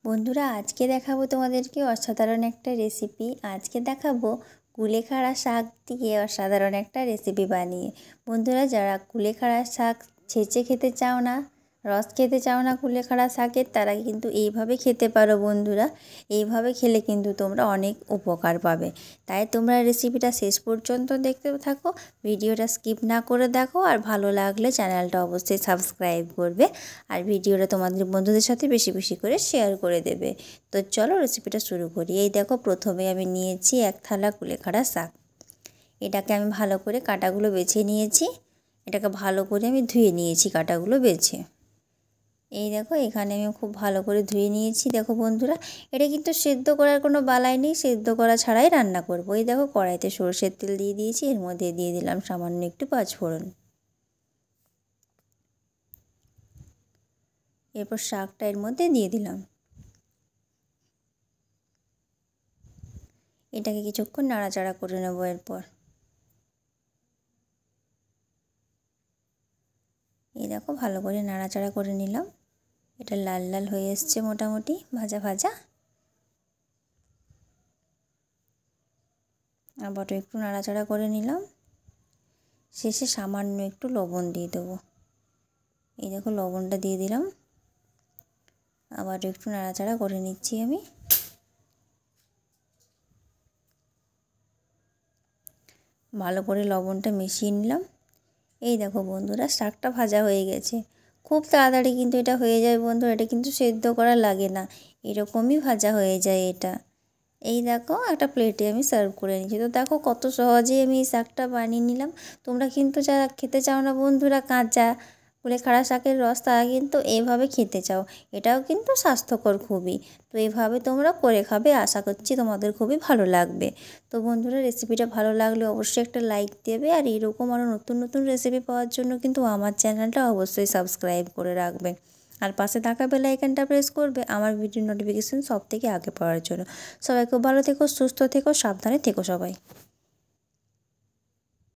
বন্ধুরা আজকে দেখাবো তোমাদেরকে অসাধারণ একটা রেসিপি। আজকে দেখাবো কুলেখাড়া শাক দিয়ে অসাধারণ একটা রেসিপি বানিয়ে। বন্ধুরা যারা কুলেখাড়া শাক ছেঁচে খেতে চাও না, রস খেতে চাও না কুলেখাড়া শাকের, তারা কিন্তু এইভাবে খেতে পারো। বন্ধুরা এইভাবে খেলে কিন্তু তোমরা অনেক উপকার পাবে। তাই তোমরা রেসিপিটা শেষ পর্যন্ত দেখতে থাকো, ভিডিওটা স্কিপ না করে দেখো। আর ভালো লাগলে চ্যানেলটা অবশ্যই সাবস্ক্রাইব করবে আর ভিডিওটা তোমাদের বন্ধুদের সাথে বেশি বেশি করে শেয়ার করে দেবে। তো চলো রেসিপিটা শুরু করি। এই দেখো, প্রথমে আমি নিয়েছি এক থালা কুলেখাড়া শাক। এটাকে আমি ভালো করে কাঁটাগুলো বেছে নিয়েছি। এটাকে ভালো করে আমি ধুয়ে নিয়েছি কাঁটাগুলো বেছে। এই দেখো, এখানে আমি খুব ভালো করে ধুয়ে নিয়েছি। দেখো বন্ধুরা, এটা কিন্তু সেদ্ধ করার কোনো বালাই নেই, সেদ্ধ করা ছাড়াই রান্না করব। এই দেখো, কড়াইতে সরষের তেল দিয়ে দিয়েছি, এর মধ্যে দিয়ে দিলাম সামান্য একটু পাঁচফোড়ন। এরপর শাকটা এর মধ্যে দিয়ে দিলাম। এটাকে কিছুক্ষণ নাড়াচাড়া করে নেব। এরপর এই দেখো, ভালো করে নাড়াচাড়া করে নিলাম। এটা লাল লাল হয়ে এসছে, মোটামুটি ভাজা ভাজা। আবার একটু নাড়াচাড়া করে নিলাম। শেষে সামান্য একটু লবণ দিয়ে দেবো। এই দেখো, লবণটা দিয়ে দিলাম। আবার একটু নাড়াচাড়া করে নিচ্ছি আমি। ভালো করে লবণটা মিশিয়ে নিলাম। এই দেখো বন্ধুরা, শাকটা ভাজা হয়ে গেছে। খুব তাড়াতাড়ি কিন্তু এটা হয়ে যায় বন্ধুরা, এটা কিন্তু সেদ্ধ করা লাগে না, এরকমই ভাজা হয়ে যায় এটা। এই দেখো, একটা প্লেটে আমি সার্ভ করে নিচ্ছি। তো দেখো কত সহজেই আমি এই শাকটা বানিয়ে নিলাম। তোমরা কিন্তু যারা খেতে চাও না বন্ধুরা কাঁচা কুলেখাড়া শাকের রস, তারা কিন্তু এইভাবে খেতে চাও। এটাও কিন্তু স্বাস্থ্যকর খুবই। তো এইভাবে তোমরা করে খাবে, আশা করছি তোমাদের খুবই ভালো লাগবে। তো বন্ধুরা, রেসিপিটা ভালো লাগলে অবশ্যই একটা লাইক দেবে। আর এরকম আরও নতুন নতুন রেসিপি পাওয়ার জন্য কিন্তু আমার চ্যানেলটা অবশ্যই সাবস্ক্রাইব করে রাখবে। আর পাশে থাকা বেল আইকনটা প্রেস করবে আমার ভিডিও নোটিফিকেশান সব থেকে আগে পাওয়ার জন্য। সবাই খুব ভালো থেকো, সুস্থ থেকো, সাবধানে থেকো সবাই।